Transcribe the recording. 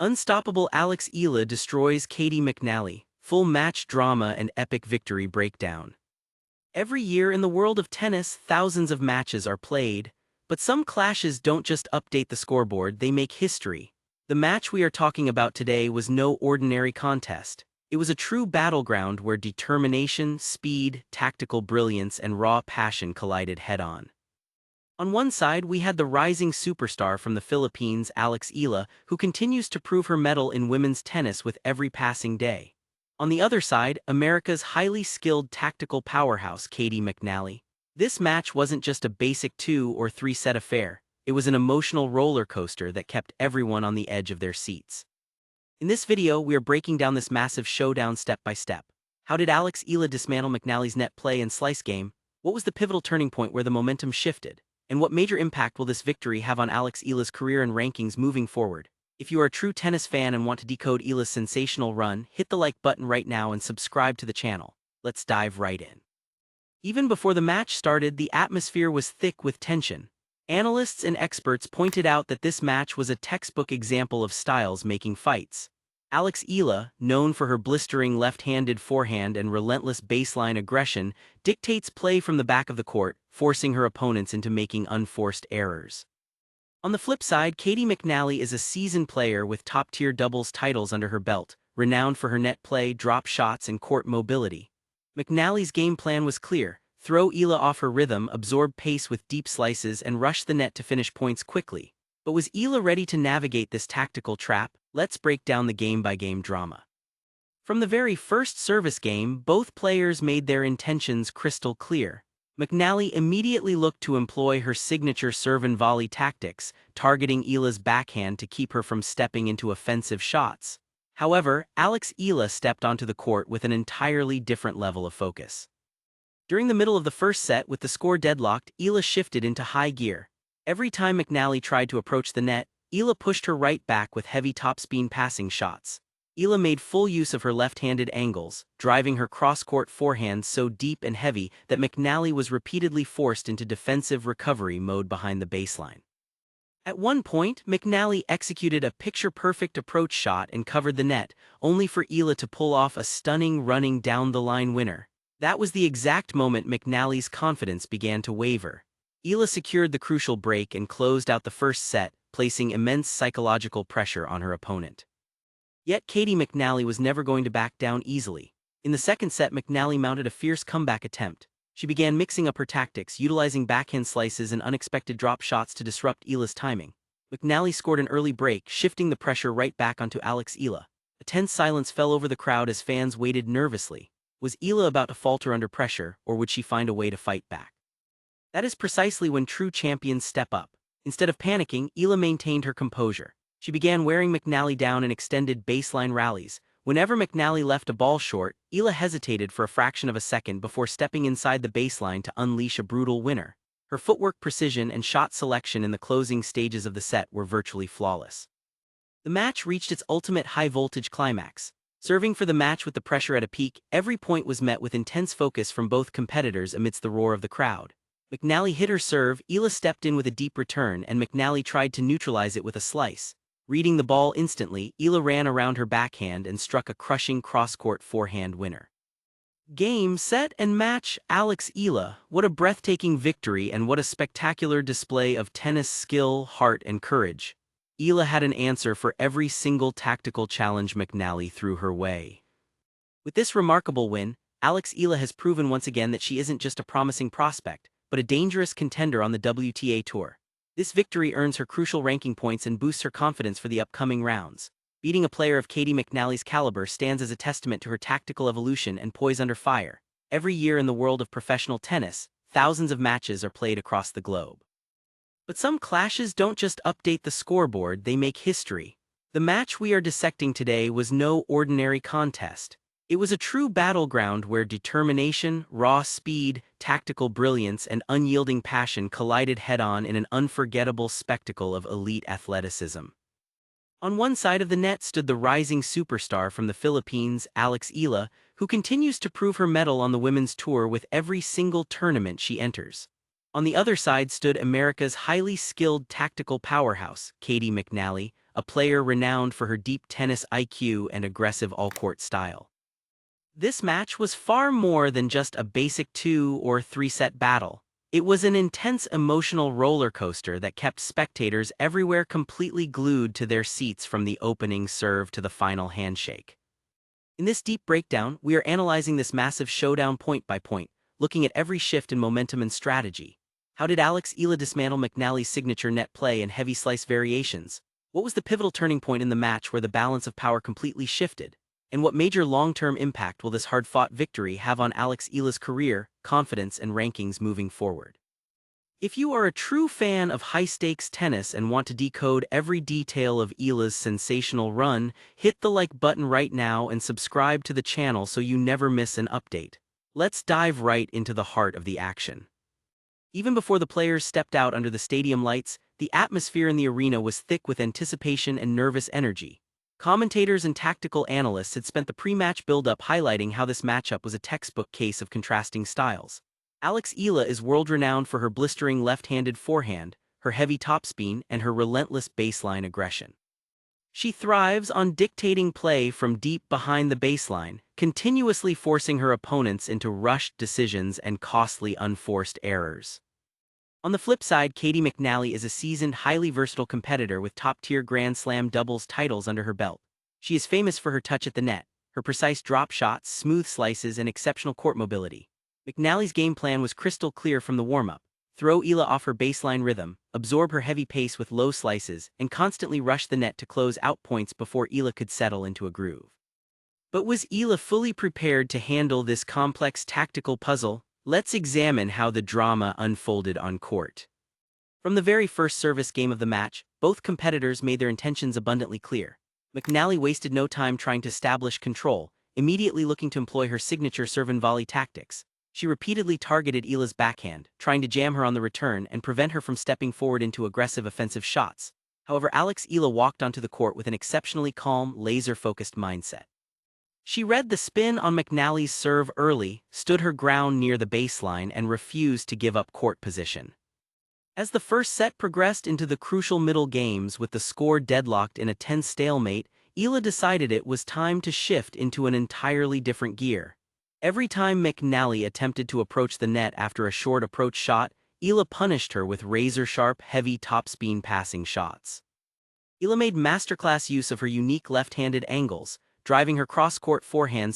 Unstoppable Alex Eala destroys Caty McNally, full match drama and epic victory breakdown. Every year in the world of tennis, thousands of matches are played, but some clashes don't just update the scoreboard, they make history. The match we are talking about today was no ordinary contest. It was a true battleground where determination, speed, tactical brilliance, and raw passion collided head-on. On one side, we had the rising superstar from the Philippines, Alex Eala, who continues to prove her mettle in women's tennis with every passing day. On the other side, America's highly skilled tactical powerhouse, Caty McNally. This match wasn't just a basic 2 or 3 set affair, it was an emotional roller coaster that kept everyone on the edge of their seats. In this video, we are breaking down this massive showdown step by step. How did Alex Eala dismantle McNally's net play and slice game? What was the pivotal turning point where the momentum shifted? And what major impact will this victory have on Alex Eala's career and rankings moving forward? If you are a true tennis fan and want to decode Eala's sensational run, hit the like button right now and subscribe to the channel. Let's dive right in. Even before the match started, the atmosphere was thick with tension. Analysts and experts pointed out that this match was a textbook example of styles making fights. Alex Eala, known for her blistering left-handed forehand and relentless baseline aggression, dictates play from the back of the court, forcing her opponents into making unforced errors. On the flip side, Caty McNally is a seasoned player with top-tier doubles titles under her belt, renowned for her net play, drop shots, and court mobility. McNally's game plan was clear: throw Eala off her rhythm, absorb pace with deep slices, and rush the net to finish points quickly. But was Eala ready to navigate this tactical trap? Let's break down the game-by-game drama. From the very first service game, both players made their intentions crystal clear. McNally immediately looked to employ her signature serve-and-volley tactics, targeting Eala's backhand to keep her from stepping into offensive shots. However, Alex Eala stepped onto the court with an entirely different level of focus. During the middle of the first set, with the score deadlocked, Eala shifted into high gear. Every time McNally tried to approach the net, Eala pushed her right back with heavy topspin passing shots. Eala made full use of her left-handed angles, driving her cross-court forehands so deep and heavy that McNally was repeatedly forced into defensive recovery mode behind the baseline. At one point, McNally executed a picture-perfect approach shot and covered the net, only for Eala to pull off a stunning running down-the-line winner. That was the exact moment McNally's confidence began to waver. Eala secured the crucial break and closed out the first set, placing immense psychological pressure on her opponent. Yet Caty McNally was never going to back down easily. In the second set, McNally mounted a fierce comeback attempt. She began mixing up her tactics, utilizing backhand slices and unexpected drop shots to disrupt Eala's timing. McNally scored an early break, shifting the pressure right back onto Alex Eala. A tense silence fell over the crowd as fans waited nervously. Was Eala about to falter under pressure, or would she find a way to fight back? That is precisely when true champions step up. Instead of panicking, Eala maintained her composure. She began wearing McNally down in extended baseline rallies. Whenever McNally left a ball short, Eala hesitated for a fraction of a second before stepping inside the baseline to unleash a brutal winner. Her footwork precision and shot selection in the closing stages of the set were virtually flawless. The match reached its ultimate high-voltage climax. Serving for the match with the pressure at a peak, every point was met with intense focus from both competitors amidst the roar of the crowd. McNally hit her serve, Eala stepped in with a deep return, and McNally tried to neutralize it with a slice. Reading the ball instantly, Eala ran around her backhand and struck a crushing cross-court forehand winner. Game, set, and match. Alex Eala, what a breathtaking victory and what a spectacular display of tennis skill, heart, and courage. Eala had an answer for every single tactical challenge McNally threw her way. With this remarkable win, Alex Eala has proven once again that she isn't just a promising prospect, but a dangerous contender on the WTA Tour. This victory earns her crucial ranking points and boosts her confidence for the upcoming rounds. Beating a player of Caty McNally's caliber stands as a testament to her tactical evolution and poise under fire. Every year in the world of professional tennis, thousands of matches are played across the globe. But some clashes don't just update the scoreboard, they make history. The match we are dissecting today was no ordinary contest. It was a true battleground where determination, raw speed, tactical brilliance, and unyielding passion collided head-on in an unforgettable spectacle of elite athleticism. On one side of the net stood the rising superstar from the Philippines, Alex Eala, who continues to prove her mettle on the women's tour with every single tournament she enters. On the other side stood America's highly skilled tactical powerhouse, Caty McNally, a player renowned for her deep tennis IQ and aggressive all-court style. This match was far more than just a basic 2 or 3-set battle. It was an intense emotional roller coaster that kept spectators everywhere completely glued to their seats from the opening serve to the final handshake. In this deep breakdown, we are analyzing this massive showdown point by point, looking at every shift in momentum and strategy. How did Alex Eala dismantle McNally's signature net play and heavy slice variations? What was the pivotal turning point in the match where the balance of power completely shifted? And what major long-term impact will this hard-fought victory have on Alex Eala's career, confidence, and rankings moving forward? If you are a true fan of high-stakes tennis and want to decode every detail of Eala's sensational run, hit the like button right now and subscribe to the channel so you never miss an update. Let's dive right into the heart of the action. Even before the players stepped out under the stadium lights, the atmosphere in the arena was thick with anticipation and nervous energy. Commentators and tactical analysts had spent the pre-match build-up highlighting how this matchup was a textbook case of contrasting styles. Alex Eala is world-renowned for her blistering left-handed forehand, her heavy topspin, and her relentless baseline aggression. She thrives on dictating play from deep behind the baseline, continuously forcing her opponents into rushed decisions and costly unforced errors. On the flip side, Caty McNally is a seasoned, highly versatile competitor with top-tier Grand Slam doubles titles under her belt. She is famous for her touch at the net, her precise drop shots, smooth slices, and exceptional court mobility. McNally's game plan was crystal clear from the warm-up: throw Eala off her baseline rhythm, absorb her heavy pace with low slices, and constantly rush the net to close out points before Eala could settle into a groove. But was Eala fully prepared to handle this complex tactical puzzle? Let's examine how the drama unfolded on court. From the very first service game of the match, both competitors made their intentions abundantly clear. McNally wasted no time trying to establish control, immediately looking to employ her signature serve-and-volley tactics. She repeatedly targeted Eala's backhand, trying to jam her on the return and prevent her from stepping forward into aggressive offensive shots. However, Alex Eala walked onto the court with an exceptionally calm, laser-focused mindset. She read the spin on McNally's serve early, stood her ground near the baseline, and refused to give up court position. As the first set progressed into the crucial middle games with the score deadlocked in a tense stalemate, Eala decided it was time to shift into an entirely different gear. Every time McNally attempted to approach the net after a short approach shot, Eala punished her with razor-sharp, heavy topspin passing shots. Eala made masterclass use of her unique left-handed angles, driving her cross-court forehands